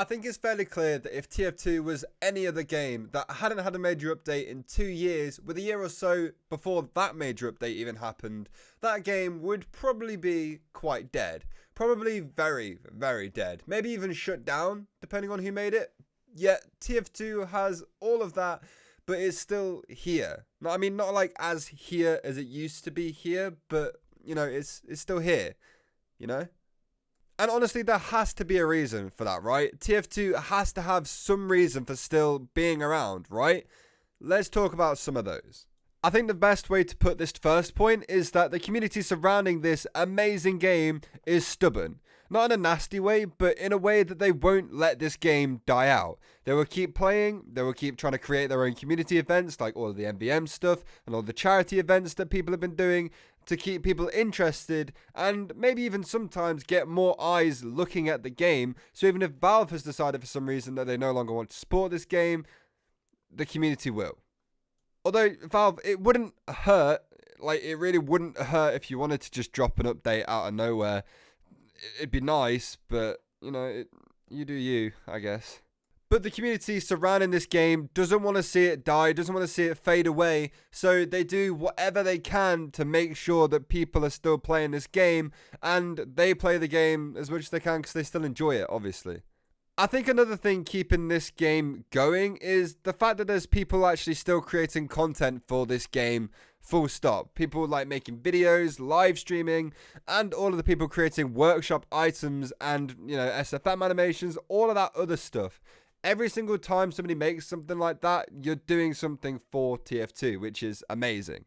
I think it's fairly clear that if TF2 was any other game that hadn't had a major update in 2 years, with a year or so before that major update even happened, that game would probably be quite dead. Probably very, very dead. Maybe even shut down, depending on who made it. Yet TF2 has all of that, but it's still here. I mean, not like as here as it used to be here, but, you know, it's still here, you know? And honestly, there has to be a reason for that, right? TF2 has to have some reason for still being around, right? Let's talk about some of those. I think the best way to put this first point is that the community surrounding this amazing game is stubborn. Not in a nasty way, but in a way that they won't let this game die out. They will keep playing, they will keep trying to create their own community events, like all of the MVM stuff, and all the charity events that people have been doing, to keep people interested, and maybe even sometimes get more eyes looking at the game. So even if Valve has decided for some reason that they no longer want to support this game, the community will. Although, Valve, it wouldn't hurt, like, it really wouldn't hurt if you wanted to just drop an update out of nowhere. It'd be nice, but, you know, you do you, I guess. But the community surrounding this game doesn't want to see it die, doesn't want to see it fade away, so they do whatever they can to make sure that people are still playing this game, and they play the game as much as they can because they still enjoy it, obviously. I think another thing keeping this game going is the fact that there's people actually still creating content for this game, full stop. People like making videos, live streaming, and all of the people creating workshop items and, you know, SFM animations, all of that other stuff. Every single time somebody makes something like that, you're doing something for TF2, which is amazing.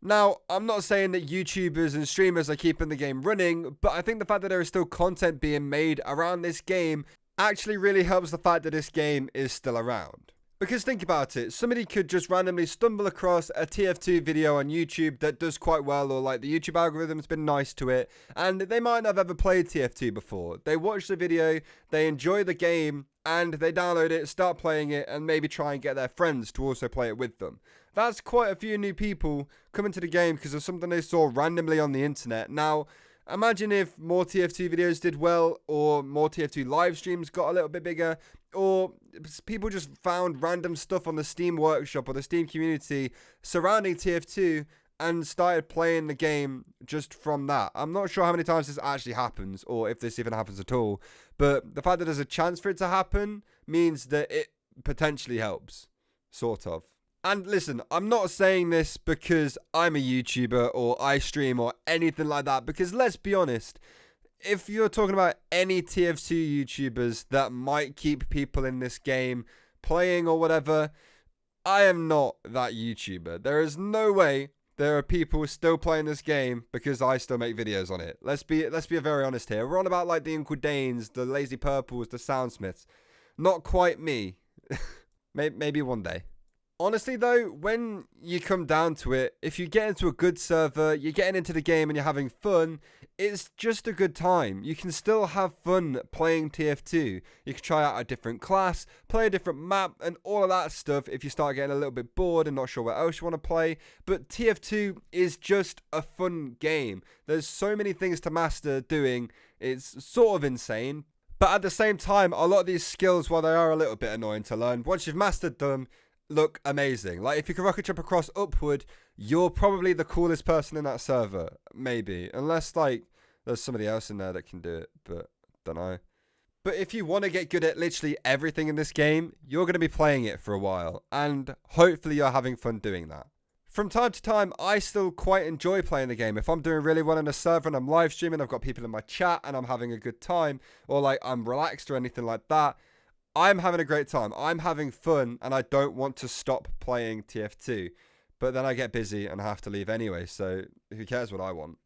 Now, I'm not saying that YouTubers and streamers are keeping the game running, but I think the fact that there is still content being made around this game actually really helps the fact that this game is still around. Because think about it, somebody could just randomly stumble across a TF2 video on YouTube that does quite well, or like the YouTube algorithm's been nice to it, and they might not have ever played TF2 before. They watch the video, they enjoy the game, and they download it, start playing it, and maybe try and get their friends to also play it with them. That's quite a few new people coming to the game because of something they saw randomly on the internet. Now, imagine if more TF2 videos did well, or more TF2 live streams got a little bit bigger, or people just found random stuff on the Steam Workshop or the Steam community surrounding TF2 and started playing the game just from that. I'm not sure how many times this actually happens, or if this even happens at all, but the fact that there's a chance for it to happen means that it potentially helps, sort of. And listen, I'm not saying this because I'm a YouTuber or I stream or anything like that, because let's be honest, if you're talking about any TF2 YouTubers that might keep people in this game playing or whatever, I am not that YouTuber. There is no way there are people still playing this game because I still make videos on it. Let's be very honest here. We're on about like the Uncle Danes, the Lazy Purples, the Soundsmiths. Not quite me. Maybe one day. Honestly though, when you come down to it, if you get into a good server, you're getting into the game and you're having fun, it's just a good time. You can still have fun playing TF2. You can try out a different class, play a different map, and all of that stuff if you start getting a little bit bored and not sure what else you want to play. But TF2 is just a fun game. There's so many things to master doing. It's sort of insane. But at the same time, a lot of these skills, while they are a little bit annoying to learn, once you've mastered them, look amazing. Like if you can rocket jump across upward, you're probably the coolest person in that server, maybe, unless like there's somebody else in there that can do it, but don't know. But if you want to get good at literally everything in this game, you're going to be playing it for a while, and hopefully you're having fun doing that. From time to time, I still quite enjoy playing the game. If I'm doing really well in a server and I'm live streaming, I've got people in my chat and I'm having a good time, or like I'm relaxed or anything like that, I'm having a great time. I'm having fun, and I don't want to stop playing TF2. But then I get busy and I have to leave anyway, so who cares what I want?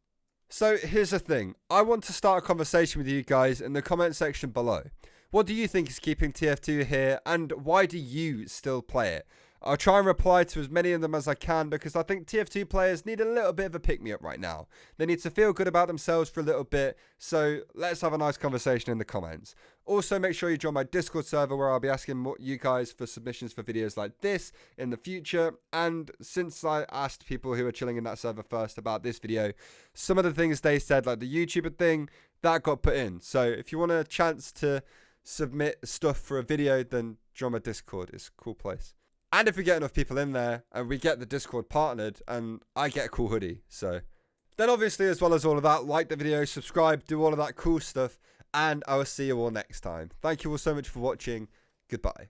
So here's the thing. I want to start a conversation with you guys in the comment section below. What do you think is keeping TF2 here, and why do you still play it? I'll try and reply to as many of them as I can, because I think TF2 players need a little bit of a pick-me-up right now. They need to feel good about themselves for a little bit, so let's have a nice conversation in the comments. Also, make sure you join my Discord server, where I'll be asking you guys for submissions for videos like this in the future. And since I asked people who are chilling in that server first about this video, some of the things they said, like the YouTuber thing, that got put in. So if you want a chance to submit stuff for a video, then join my Discord. It's a cool place. And if we get enough people in there and we get the Discord partnered, and I get a cool hoodie. So then obviously, as well as all of that, like the video, subscribe, do all of that cool stuff, and I will see you all next time. Thank you all so much for watching. Goodbye.